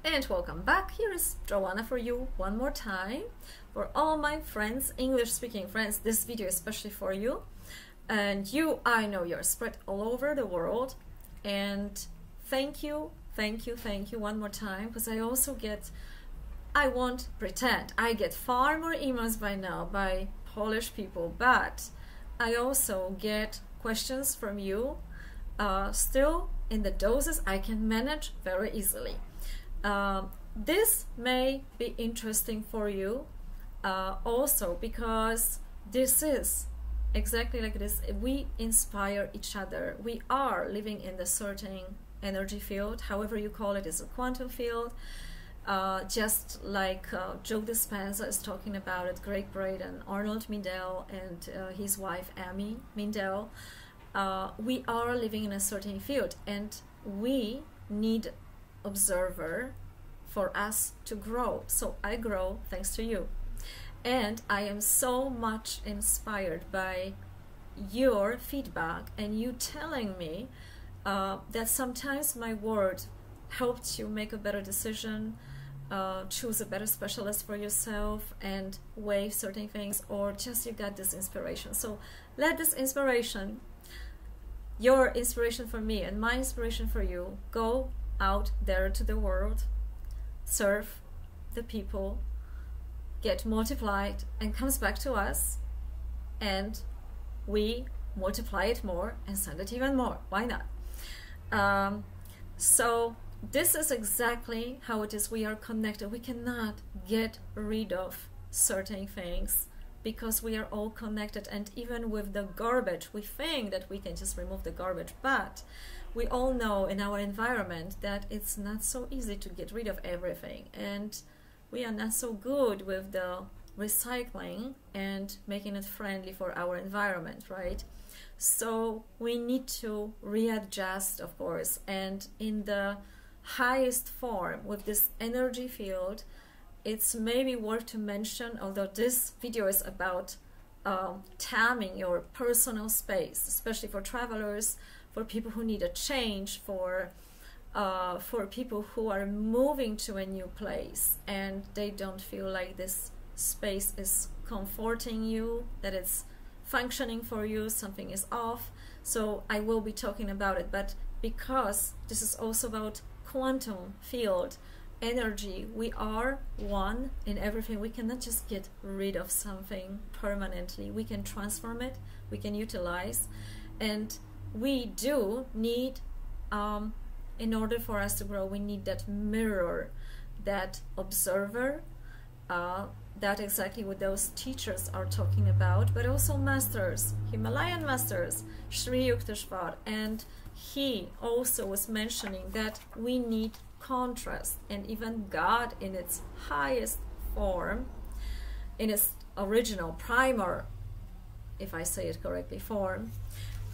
And welcome back. Here is Joanna for you one more time. For all my friends, English-speaking friends, this video is especially for you. And you, I know you're spread all over the world. And thank you one more time, because I won't pretend, I get far more emails by now by Polish people, but I also get questions from you still in the doses I can manage very easily. This may be interesting for you also because this is exactly like this. We inspire each other. We are living in the certain energy field, however you call it, is a quantum field. Just like Joe Dispenza is talking about it, Greg Braden, Arnold Mindell, and his wife Amy Mindell. We are living in a certain field, and we need observer for us to grow. So I grow thanks to you, and I am so much inspired by your feedback and you telling me that sometimes my word helped you make a better decision, choose a better specialist for yourself, and waive certain things, or just you got this inspiration. So let this inspiration, your inspiration for me and my inspiration for you, go out there to the world, serve the people, get multiplied, and comes back to us, and we multiply it more and send it even more. Why not? So this is exactly how it is. We are connected. We cannot get rid of certain things because we are all connected. And even with the garbage, we think that we can just remove the garbage, but we all know in our environment that it's not so easy to get rid of everything, and we are not so good with the recycling and making it friendly for our environment, right? So we need to readjust, of course, and in the highest form with this energy field, it's maybe worth to mention, although this video is about taming your personal space, especially for travelers, for people who need a change, for people who are moving to a new place and they don't feel like this space is comforting you, that it's functioning for you, something is off. So I will be talking about it, but because this is also about quantum field energy, we are one in everything. We cannot just get rid of something permanently. We can transform it, we can utilize, and we do need, in order for us to grow, we need that mirror, that observer, that exactly what those teachers are talking about, but also masters, Himalayan masters, Sri Yukteswar, and he also was mentioning that we need contrast, and even God in its highest form, in its original primer, if I say it correctly, form,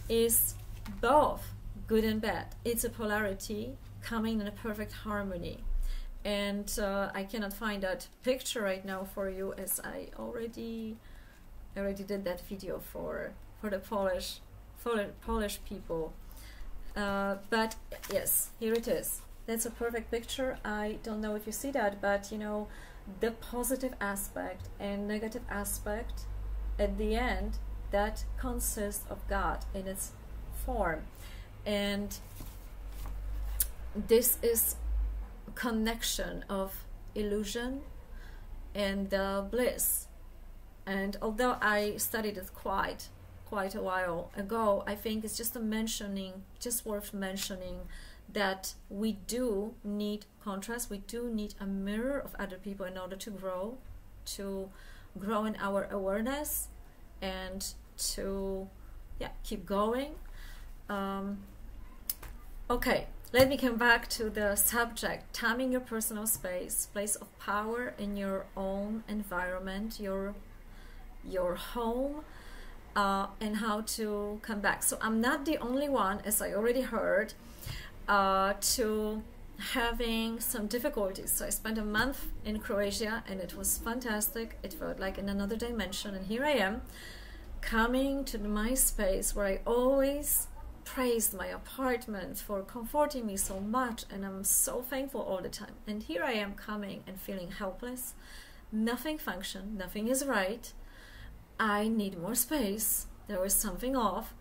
is both good and bad. It's a polarity coming in a perfect harmony. And I cannot find that picture right now for you, as I already did that video for the Polish people. But yes, here it is. That's a perfect picture. I don't know if you see that, but you know, the positive aspect and negative aspect at the end, that consists of God in its form. And this is connection of illusion and bliss. And although I studied it quite a while ago, I think it's just worth mentioning that we do need contrast. We do need a mirror of other people in order to grow in our awareness and to keep going. Okay, let me come back to the subject, taming your personal space, place of power in your own environment, your home, and how to come back. So I'm not the only one, as I already heard, to having some difficulties. So I spent a month in Croatia and it was fantastic. It felt like in another dimension, and here I am coming to my space where I always praised my apartment for comforting me so much, and I'm so thankful all the time. And here I am coming and feeling helpless. Nothing functions, nothing is right. I need more space. There was something off.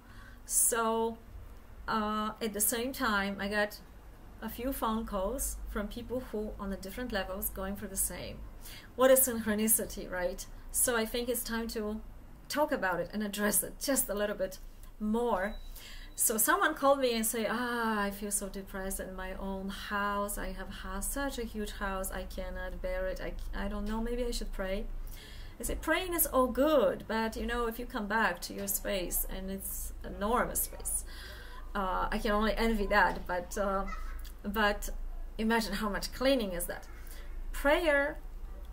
So at the same time, I got a few phone calls from people who on the different levels going for the same. What is synchronicity, right? So I think it's time to talk about it and address it just a little bit more. So someone called me and say, I feel so depressed in my own house. I have such a huge house. I cannot bear it. I don't know, maybe I should pray. I say, praying is all good, but you know, if you come back to your space, and it's enormous space, I can only envy that, but imagine how much cleaning is that. Prayer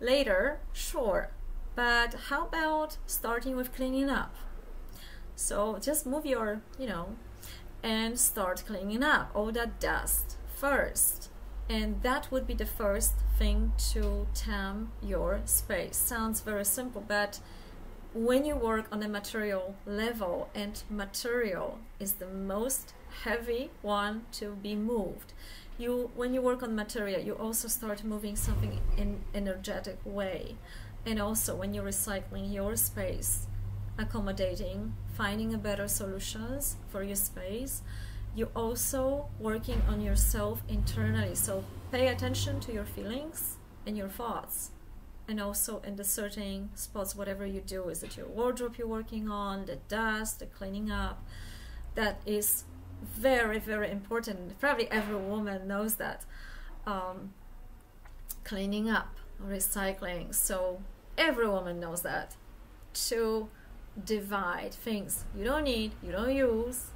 later, sure, but how about starting with cleaning up? So just move your, and start cleaning up all that dust first. And that would be the first thing to tame your space. Sounds very simple, but when you work on a material level, and material is the most heavy one to be moved, when you work on material, you also start moving something in energetic way. And also when you're recycling your space, accommodating, finding a better solutions for your space, you're also working on yourself internally. So pay attention to your feelings and your thoughts, and also in the certain spots, whatever you do. Is it your wardrobe you're working on, the dust, the cleaning up? That is very, very important. Probably every woman knows that. Cleaning up, recycling. So every woman knows that. To divide things you don't need, you don't use,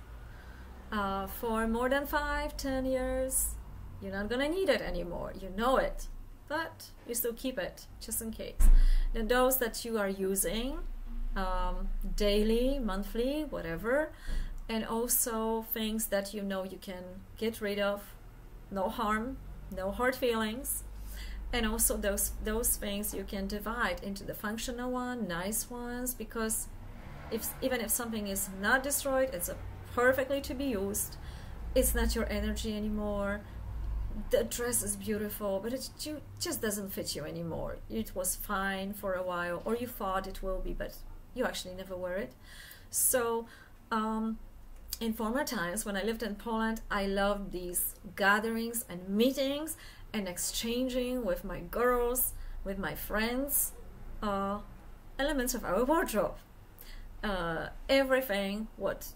for more than 5-10 years, you're not gonna need it anymore. You know it, but you still keep it just in case. Then those that you are using daily, monthly, whatever, and also things that you know you can get rid of, no harm, no hard feelings. And also those things you can divide into the functional one, nice ones, because even if something is not destroyed, it's perfectly to be used. It's not your energy anymore. The dress is beautiful, but it just doesn't fit you anymore. It was fine for a while, or you thought it will be, but you actually never wear it. So in former times, when I lived in Poland, I loved these gatherings and meetings and exchanging with my girls, with my friends, elements of our wardrobe. Everything what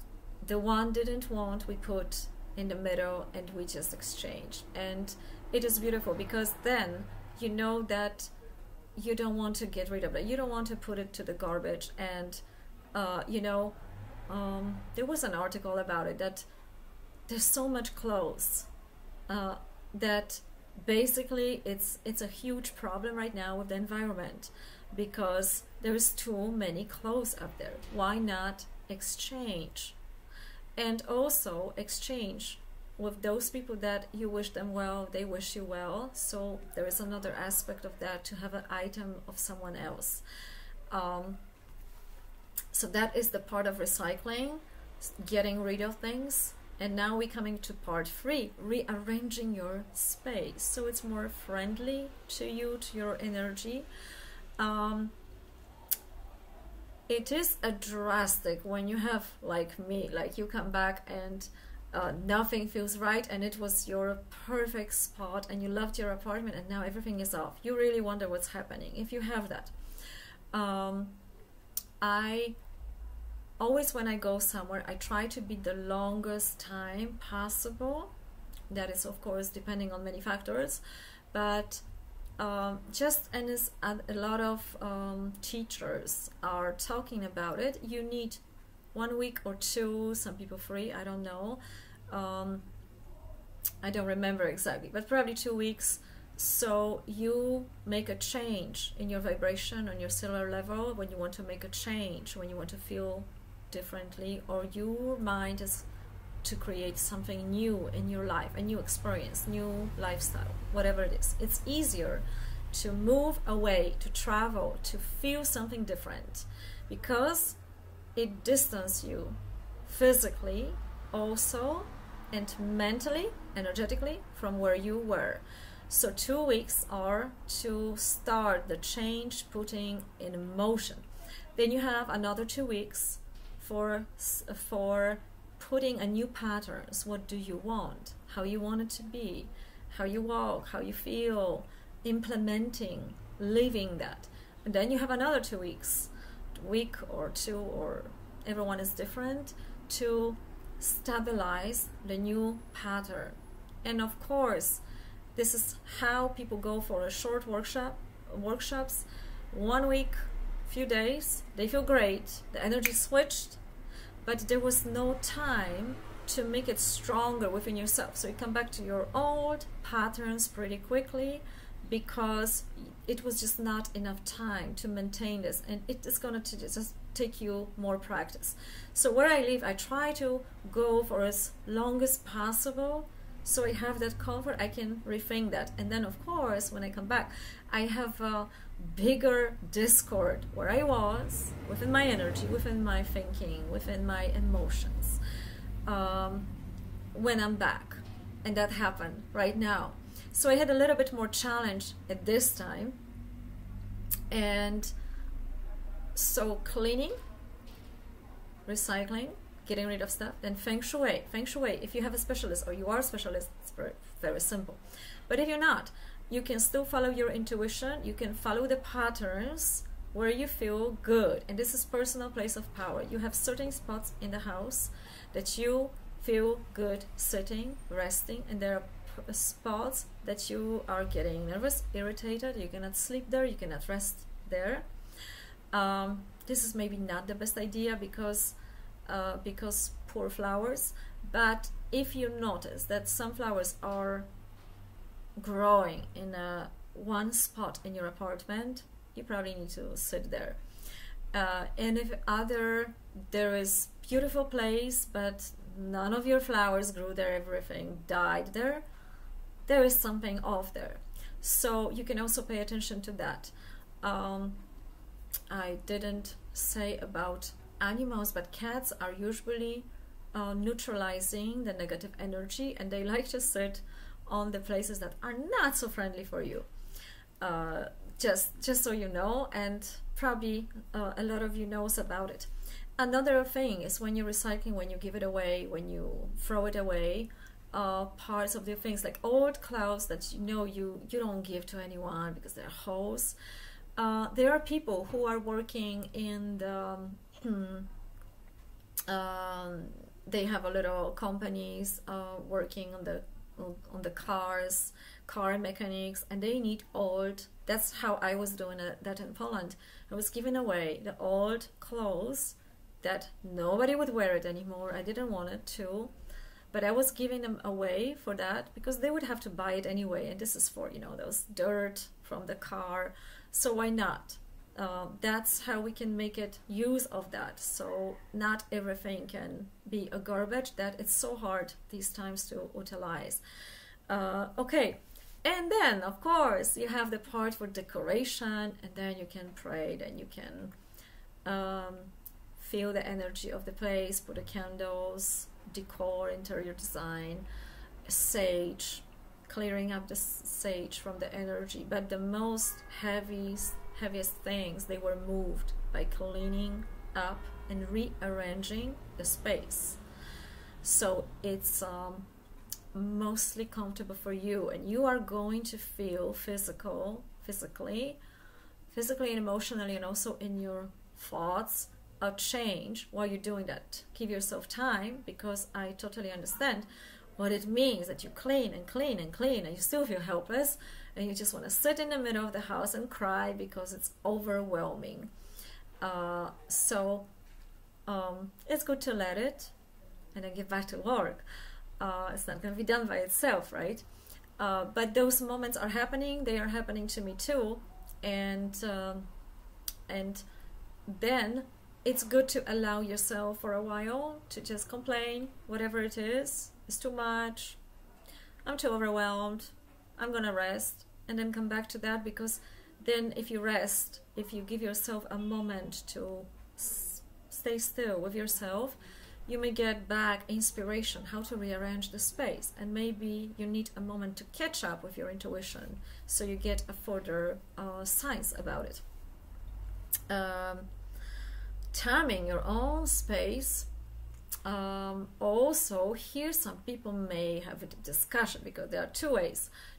the one didn't want, we put in the middle, and we just exchange. And it is beautiful, because then you know that you don't want to get rid of it, you don't want to put it to the garbage. And there was an article about it, that there's so much clothes that basically it's a huge problem right now with the environment, because there's too many clothes out there. Why not exchange? And also exchange with those people that you wish them well, they wish you well. So there is another aspect of that, to have an item of someone else. So that is the part of recycling, getting rid of things. And now we're coming to part 3, rearranging your space, so it's more friendly to you, to your energy. It is a drastic when you have, like me, like you come back and nothing feels right, and it was your perfect spot and you loved your apartment, and now everything is off. You really wonder what's happening if you have that. I always, when I go somewhere, I try to be the longest time possible. That is, of course, depending on many factors, but just, and as a lot of teachers are talking about it, you need 1 week or 2, some people 3, I don't know, I don't remember exactly, but probably 2 weeks. So you make a change in your vibration on your cellular level when you want to make a change, when you want to feel differently, or your mind is to create something new in your life, a new experience, new lifestyle, whatever it is. It's easier to move away, to travel, to feel something different, because it distances you physically also, and mentally, energetically, from where you were. So 2 weeks are to start the change, putting in motion. Then you have another 2 weeks for putting a new patterns. What do you want? How you want it to be? How you walk? How you feel? Implementing, living that. And then you have another 2 weeks, week or two, or everyone is different, to stabilize the new pattern. And of course, this is how people go for a short workshops, 1 week, few days, they feel great, the energy switched, but there was no time to make it stronger within yourself. So you come back to your old patterns pretty quickly, because it was just not enough time to maintain this, and it is going to just take you more practice. So where I live, I try to go for as long as possible, so I have that comfort, I can rethink that. And then of course, when I come back, I have a bigger discord where I was, within my energy, within my thinking, within my emotions, when I'm back. And that happened right now. So I had a little bit more challenge at this time. And so cleaning, recycling, getting rid of stuff, then Feng Shui. Feng Shui, if you have a specialist or you are a specialist, it's very, very simple. But if you're not, you can still follow your intuition. You can follow the patterns where you feel good. And this is personal place of power. You have certain spots in the house that you feel good sitting, resting, and there are spots that you are getting nervous, irritated, you cannot sleep there, you cannot rest there. This is maybe not the best idea because poor flowers, but if you notice that some flowers are growing in one spot in your apartment, you probably need to sit there. And if there is beautiful place, but none of your flowers grew there, everything died there, there is something off there. So you can also pay attention to that. I didn't say about animals, but cats are usually neutralizing the negative energy, and they like to sit on the places that are not so friendly for you. Just so you know, and probably a lot of you knows about it. Another thing is when you're recycling, when you give it away, when you throw it away, parts of the things like old clothes that you know you don't give to anyone because they're holes. There are people who are working in the they have a little companies working on the cars, car mechanics, and they need old. That's how I was doing that in Poland. I was giving away the old clothes that nobody would wear it anymore. I didn't want it to, but I was giving them away for that because they would have to buy it anyway, and this is for, you know, those dirt from the car, so why not? That's how we can make it use of that. So not everything can be a garbage that it's so hard these times to utilize. Okay, and then of course you have the part for decoration, and then you can pray, then you can feel the energy of the place, put the candles, decor, interior design, sage, clearing up the sage from the energy. But the most heaviest things, they were moved by cleaning up and rearranging the space. So it's mostly comfortable for you, and you are going to feel physically and emotionally, and also in your thoughts, a change while you're doing that. Give yourself time, because I totally understand what it means that you clean and clean and clean and you still feel helpless, and you just want to sit in the middle of the house and cry because it's overwhelming. So it's good to let it and then get back to work. It's not going to be done by itself, right? But those moments are happening. They are happening to me too, and then it's good to allow yourself for a while to just complain, whatever it is. It's too much, I'm too overwhelmed, I'm gonna rest, and then come back to that, because then if you rest, if you give yourself a moment to stay still with yourself, you may get back inspiration how to rearrange the space, and maybe you need a moment to catch up with your intuition so you get a further signs about it. Taming your own space. Also, here some people may have a discussion, because there are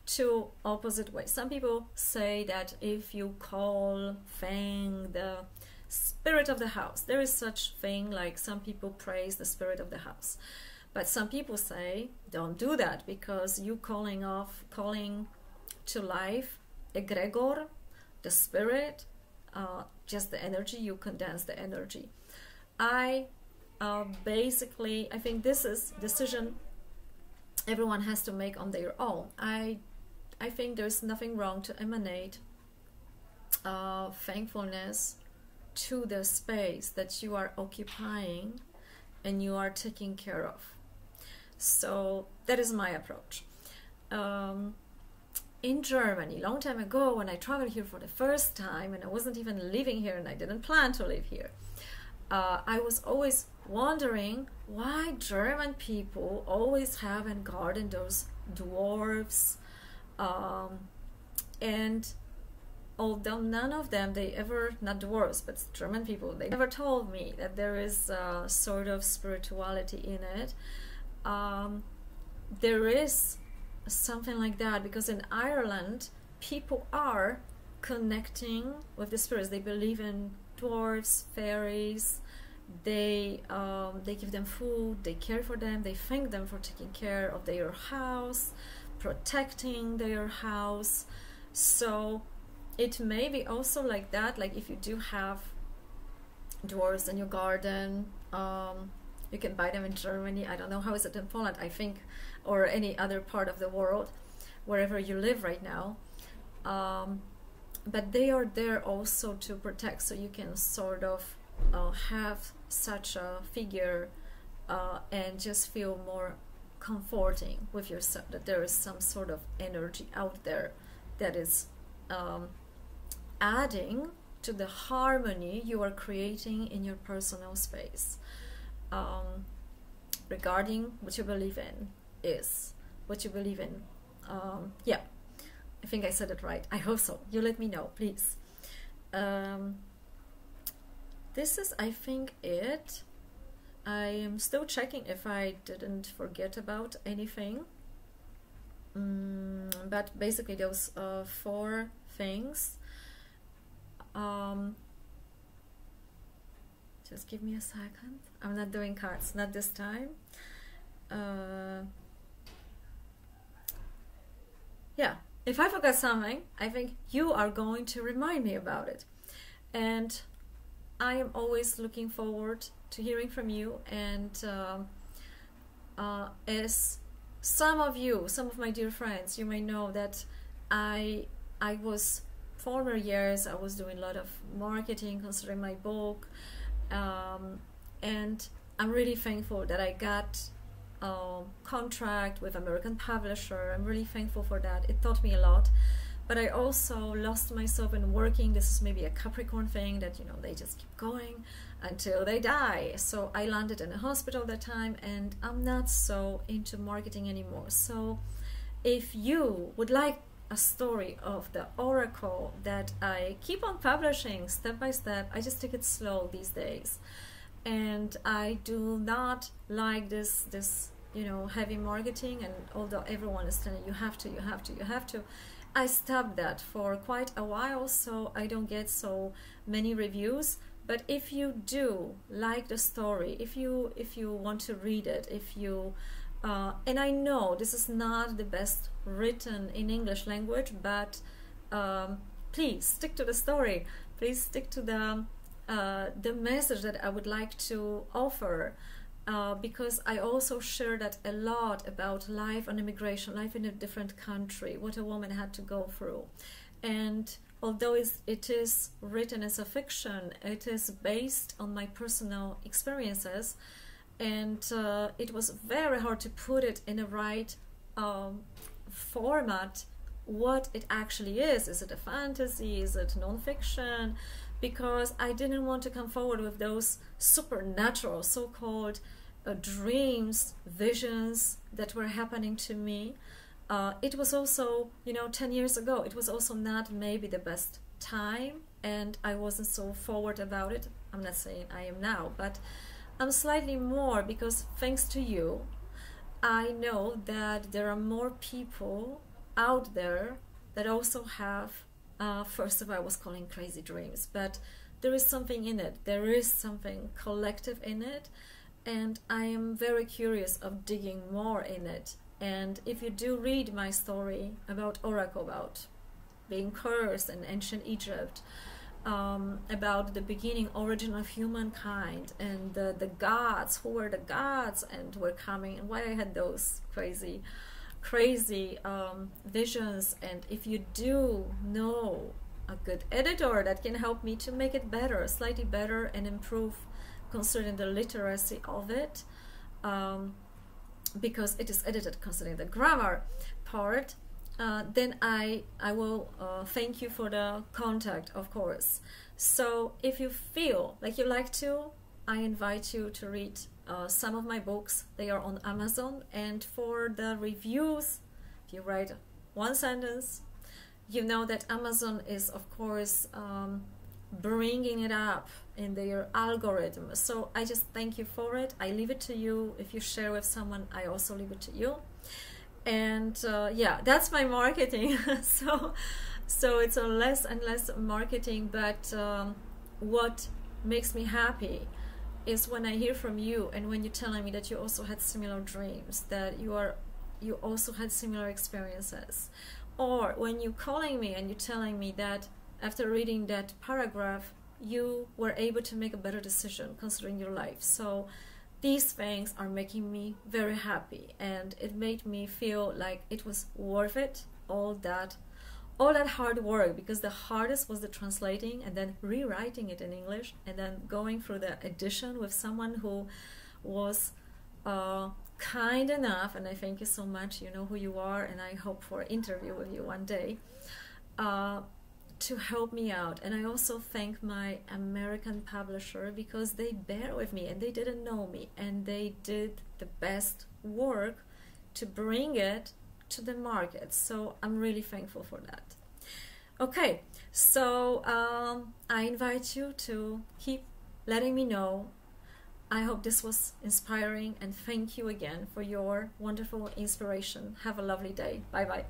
two opposite ways. Some people say that if you call Feng the spirit of the house, there is such thing, like some people praise the spirit of the house, but some people say don't do that, because you calling to life egregor, the spirit, just the energy, you condense the energy. Basically, I think this is decision everyone has to make on their own. I think there's nothing wrong to emanate thankfulness to the space that you are occupying and you are taking care of. So that is my approach. In Germany, long time ago, when I traveled here for the first time, and I wasn't even living here and I didn't plan to live here, I was always wondering why German people always have in garden those dwarfs, and although none of them, not dwarfs, but German people, they never told me that there is a sort of spirituality in it. There is something like that, because in Ireland, people are connecting with the spirits. They believe in dwarfs, fairies. They give them food, they care for them, they thank them for taking care of their house, protecting their house. So it may be also like that, like if you do have dwarves in your garden, you can buy them in Germany. I don't know how is it in Poland, I think, or any other part of the world, wherever you live right now. But they are there also to protect, so you can sort of have such a figure and just feel more comforting with yourself, that there is some sort of energy out there that is adding to the harmony you are creating in your personal space. Regarding what you believe in is what you believe in. Yeah, I think I said it right. I hope so. You let me know, please. This is, I think, it. I am still checking if I didn't forget about anything. But basically those 4 things. Just give me a second. I'm not doing cards, not this time. Yeah, if I forgot something, I think you are going to remind me about it. And I am always looking forward to hearing from you, and as some of my dear friends, you may know that I was, former years, I was doing a lot of marketing considering my book, and I'm really thankful that I got a contract with American publisher. I'm really thankful for that. It taught me a lot. But I also lost myself in working. This is maybe a Capricorn thing, that, you know, they just keep going until they die. So I landed in a hospital that time, and I'm not so into marketing anymore. So if you would like a story of the oracle that I keep on publishing step by step, I just take it slow these days. And I do not like this you know, heavy marketing, and although everyone is telling you have to, I stopped that for quite a while, so I don't get so many reviews. But if you do like the story, if you want to read it, if you and I know this is not the best written in English language, but please stick to the story. Please stick to the message that I would like to offer. Because I also share that a lot about life on immigration, life in a different country, what a woman had to go through. And although it is written as a fiction, it is based on my personal experiences, and it was very hard to put it in the right format, what it actually is. Is it a fantasy? Is it non-fiction? Because I didn't want to come forward with those supernatural, so-called dreams, visions that were happening to me. It was also, 10 years ago, it was also not maybe the best time, and I wasn't so forward about it. I'm not saying I am now, but I'm slightly more, because thanks to you, I know that there are more people out there that also have, first of all, I was calling crazy dreams, but there is something in it. There is something collective in it, and I am very curious of digging more in it. And if you do read my story about Oracle, about being cursed in ancient Egypt, about the beginning, origin of humankind, and the gods, who were the gods and were coming, and why I had those crazy visions. And if you do know a good editor that can help me to make it better, slightly better, and improve concerning the literacy of it, because it is edited concerning the grammar part, then I will thank you for the contact, of course. So if you feel like you like to, I invite you to read some of my books. They are on Amazon. And for the reviews, if you write one sentence, you know that Amazon is, of course, bringing it up in their algorithm. So I just thank you for it. I leave it to you. If you share with someone, I also leave it to you. And yeah, that's my marketing. So it's a less and less marketing, but what makes me happy is when I hear from you, and when you're telling me that you also had similar dreams, that you also had similar experiences, or when you're calling me and you're telling me that after reading that paragraph you were able to make a better decision considering your life. So these things are making me very happy, and it made me feel like it was worth it, all that hard work, because the hardest was the translating and then rewriting it in English, and then going through the edition with someone who was kind enough, and I thank you so much, you know who you are, and I hope for an interview with you one day, to help me out. And I also thank my American publisher, because they bear with me and they didn't know me, and they did the best work to bring it to the market. So I'm really thankful for that. Okay, so I invite you to keep letting me know. I hope this was inspiring, and thank you again for your wonderful inspiration. Have a lovely day. Bye bye.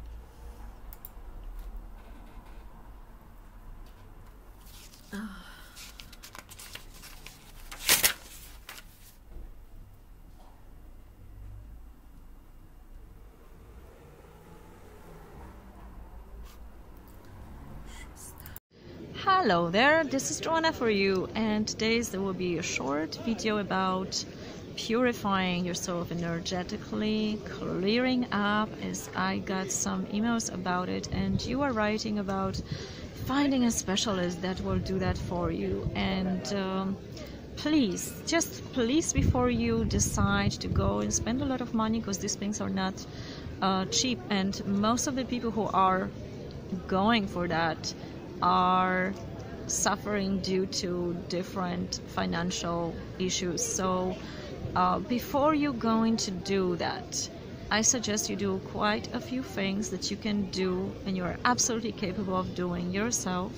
Hello there, this is Joanna for you, and today's there will be a short video about purifying yourself energetically, clearing up, as I got some emails about it, and you are writing about finding a specialist that will do that for you. And please, before you decide to go and spend a lot of money, because these things are not cheap, and most of the people who are going for that are suffering due to different financial issues. So before you're going to do that, I suggest you do quite a few things that you can do and you're absolutely capable of doing yourself.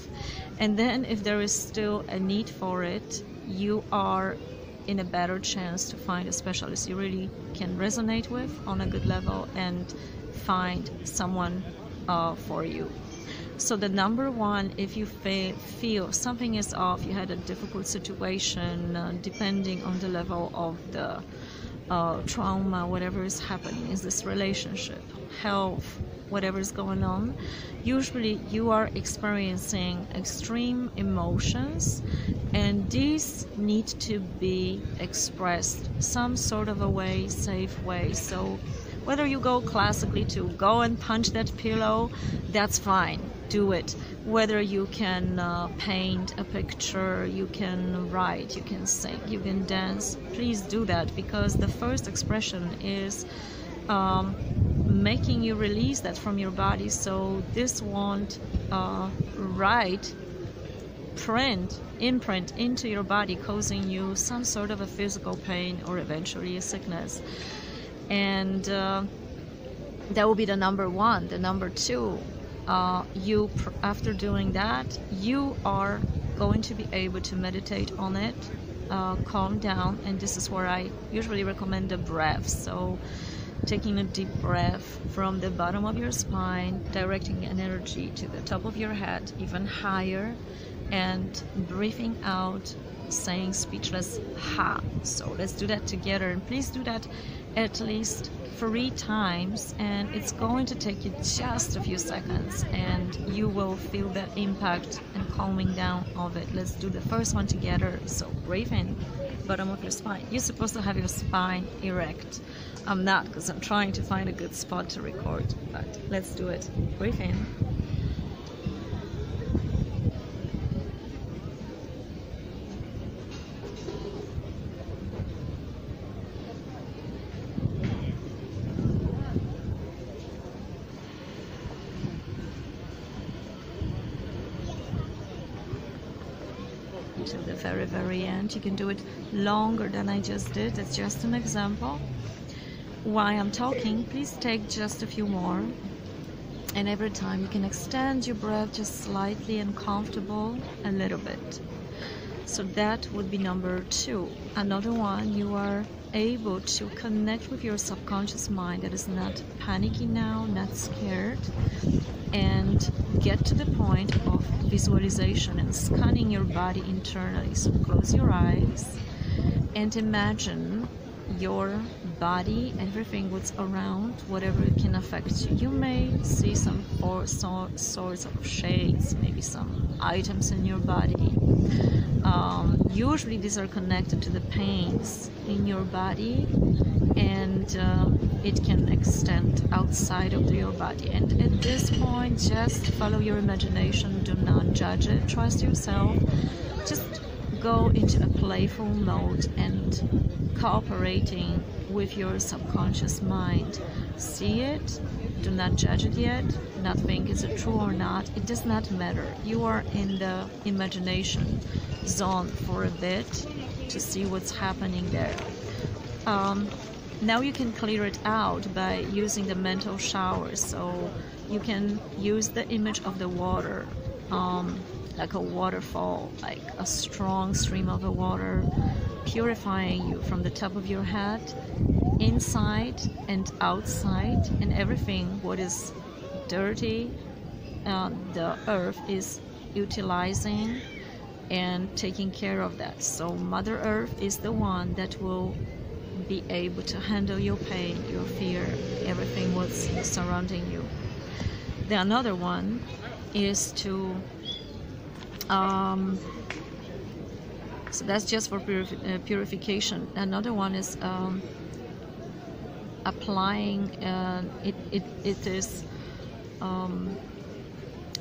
And then if there is still a need for it, you are in a better chance to find a specialist you really can resonate with on a good level and find someone for you. So the number one, if you feel something is off, you had a difficult situation, depending on the level of the trauma, whatever is happening, is this relationship, health, whatever is going on, usually you are experiencing extreme emotions, and these need to be expressed some sort of a way, safe way. So whether you go classically to go and punch that pillow, that's fine, do it. Whether you can paint a picture, you can write, you can sing, you can dance, please do that, because the first expression is making you release that from your body. So this won't imprint into your body, causing you some sort of a physical pain or eventually a sickness. And that will be the number one. The number two, after doing that, you are going to be able to meditate on it, calm down, and this is where I usually recommend the breath. So taking a deep breath from the bottom of your spine, directing an energy to the top of your head, even higher, and breathing out, saying speechless ha. So let's do that together, and please do that at least 3 times, and it's going to take you just a few seconds and you will feel the impact and calming down of it. Let's do the first one together. So breathe in, bottom of your spine. You're supposed to have your spine erect. I'm not, because I'm trying to find a good spot to record, but let's do it. Breathe in. To the very end. You can do it longer than I just did. It's just an example. While I'm talking, please take just a few more, and every time you can extend your breath just slightly and comfortable a little bit. So that would be number 2. Another one, you are able to connect with your subconscious mind that is not panicky now, not scared, and get to the point of visualization and scanning your body internally. So close your eyes and imagine your body, everything what's around, whatever it can affect you. You may see some sorts of shades, maybe some items in your body. Usually these are connected to the pains in your body, and it can extend outside of your body. And at this point, just follow your imagination. Do not judge it. Trust yourself. Just go into a playful mode and cooperating with your subconscious mind. See it. Do not judge it yet. Not think is it true or not. It does not matter. You are in the imagination zone for a bit to see what's happening there. Now you can clear it out by using the mental shower. So you can use the image of the water, like a waterfall, like a strong stream of the water, purifying you from the top of your head, inside and outside, and everything what is dirty, the earth is utilizing and taking care of that. So Mother Earth is the one that will be able to handle your pain, your fear, everything what's surrounding you. The another one is to so that's just for purification. Another one is applying, it is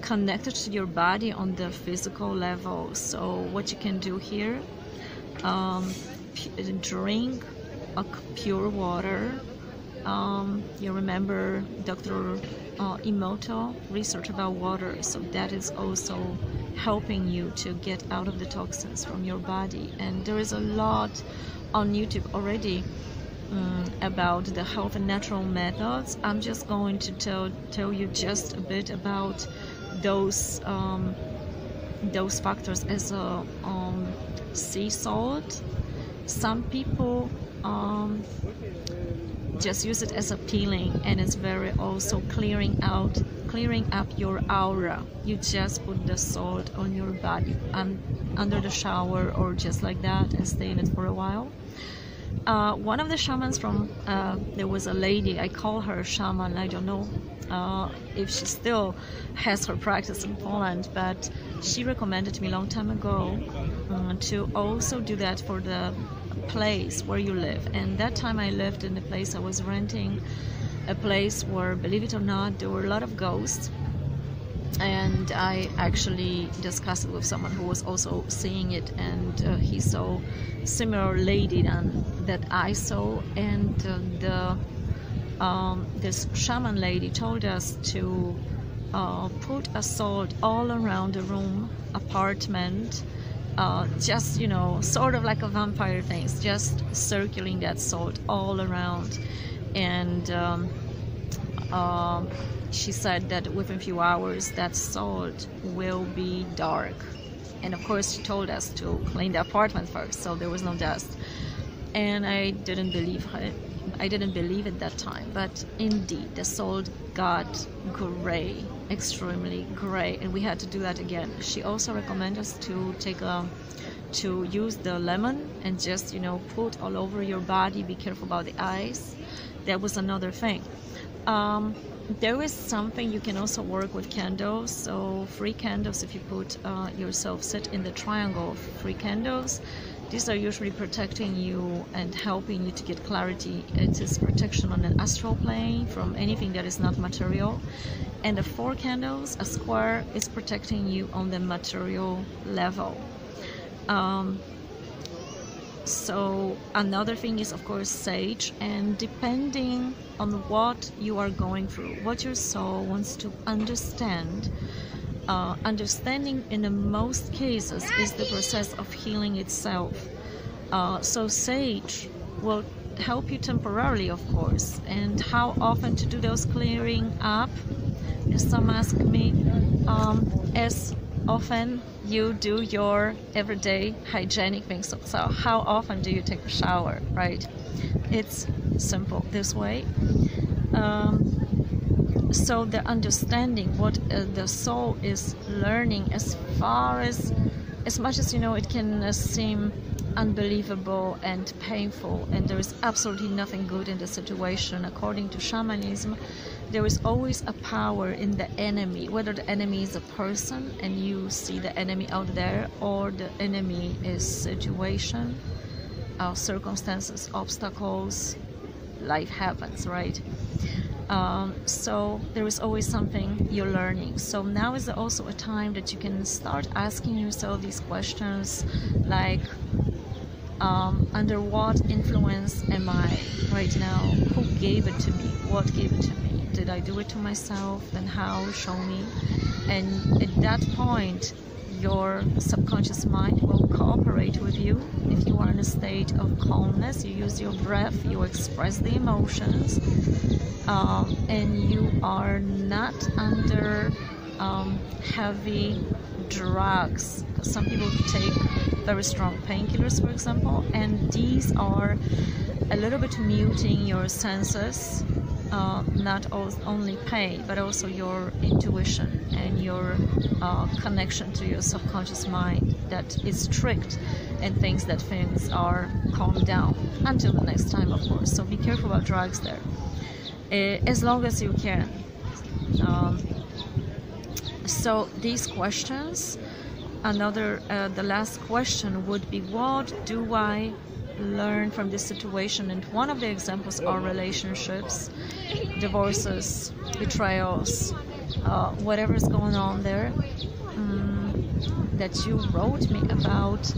connected to your body on the physical level. So what you can do here, drink a pure water. You remember Dr. Emoto research about water, so that is also helping you to get out of the toxins from your body. And there is a lot on YouTube already about the health and natural methods. I'm just going to tell you just a bit about those factors as a sea salt. Some people just use it as a peeling, and it's very also clearing up your aura. You just put the salt on your body under the shower or just like that and stay in it for a while. One of the shamans from there was a lady, I call her shaman, I don't know if she still has her practice in Poland, but she recommended me a long time ago to also do that for the place where you live. And that time I lived in the place I was renting, a place where, believe it or not, there were a lot of ghosts. And I actually discussed it with someone who was also seeing it, and he saw similar lady that I saw. And this shaman lady told us to put a salt all around the room, apartment, just, you know, sort of like a vampire thing, just circling that salt all around. And she said that within a few hours that salt will be dark. And of course she told us to clean the apartment first, so there was no dust. And I didn't believe her. I didn't believe it that time, but indeed the salt got gray, extremely gray, and we had to do that again. She also recommended us to use the lemon and just, you know, put all over your body. Be careful about the eyes. That was another thing. There is something you can also work with candles. So free candles, if you put yourself sit in the triangle of free candles, these are usually protecting you and helping you to get clarity. It is protection on an astral plane from anything that is not material. And the 4 candles, a square, is protecting you on the material level. So another thing is, of course, sage. And depending on what you are going through, what your soul wants to understand, understanding in the most cases is the process of healing itself. So sage will help you temporarily, of course. And how often to do those clearing up? Some ask me, as often you do your everyday hygienic things. So how often do you take a shower, right? It's simple this way. So the understanding what the soul is learning, as much as, you know, it can seem unbelievable and painful, and there is absolutely nothing good in the situation. According to shamanism, there is always a power in the enemy, whether the enemy is a person and you see the enemy out there, or the enemy is situation, circumstances, obstacles, life happens, right? So there is always something you're learning. So now is also a time that you can start asking yourself these questions, like, under what influence am I right now? Who gave it to me? What gave it to me? Did I do it to myself? Then how? Show me. And at that point, your subconscious mind will cooperate with you. If you are in a state of calmness, you use your breath, you express the emotions, and you are not under heavy drugs. Some people take very strong painkillers, for example, and these are a little bit muting your senses, not only pain, but also your intuition and your connection to your subconscious mind that is tricked and thinks that things are calmed down until the next time, of course. So be careful about drugs there, as long as you can. So these questions, the last question would be, what do I learn from this situation? And one of the examples are relationships, divorces, betrayals, whatever is going on there, that you wrote me about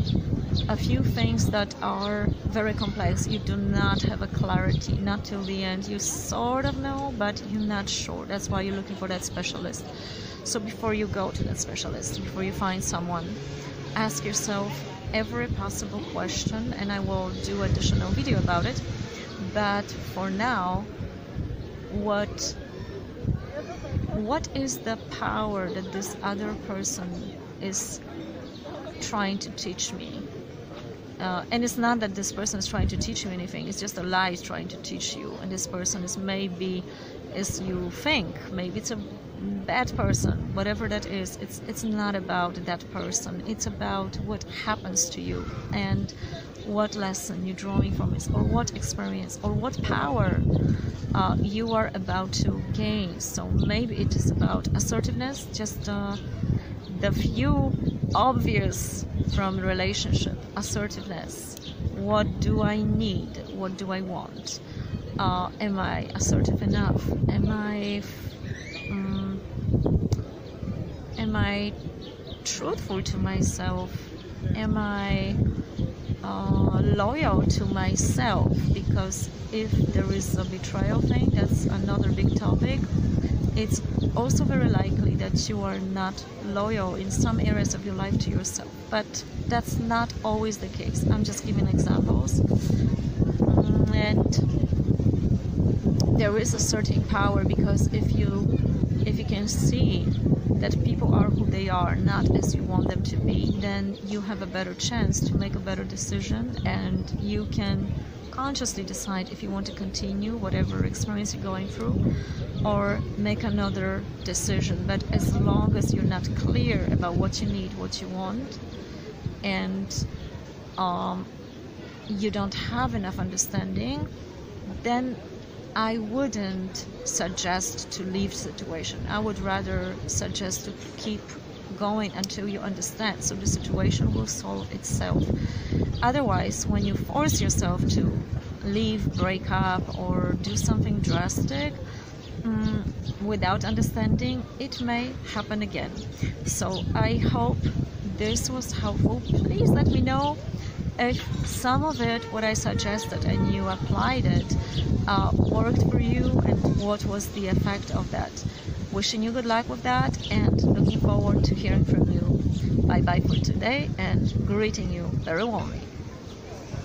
a few things that are very complex. You do not have a clarity, not till the end. You sort of know, but you're not sure. That's why you're looking for that specialist. So before you go to that specialist, before you find someone, ask yourself every possible question, and I will do additional video about it. But for now, what is the power that this other person is trying to teach me? And it's not that this person is trying to teach you anything, it's just a lie is trying to teach you. And this person is maybe, as you think, maybe it's a bad person, whatever that is. It's not about that person, it's about what happens to you and what lesson you're drawing from it, or what experience or what power you are about to gain. So maybe it is about assertiveness, just the few obvious from relationship, assertiveness. What do I need? What do I want? Am I assertive enough? Am I truthful to myself? Am I loyal to myself? Because if there is a betrayal thing, that's another big topic. It's also very likely that you are not loyal in some areas of your life to yourself, but that's not always the case. I'm just giving examples. And there is a certain power, because if you can see that people are who they are, not as you want them to be, then you have a better chance to make a better decision, and you can consciously decide if you want to continue whatever experience you're going through or make another decision. But as long as you're not clear about what you need, what you want, and you don't have enough understanding, then I wouldn't suggest to leave the situation. I would rather suggest to keep going until you understand, so the situation will solve itself. Otherwise, when you force yourself to leave, break up, or do something drastic without understanding, it may happen again. So I hope this was helpful. Please let me know if some of it, what I suggested, and you applied it, worked for you, and what was the effect of that. Wishing you good luck with that, and looking forward to hearing from you. Bye bye for today, and greeting you very warmly.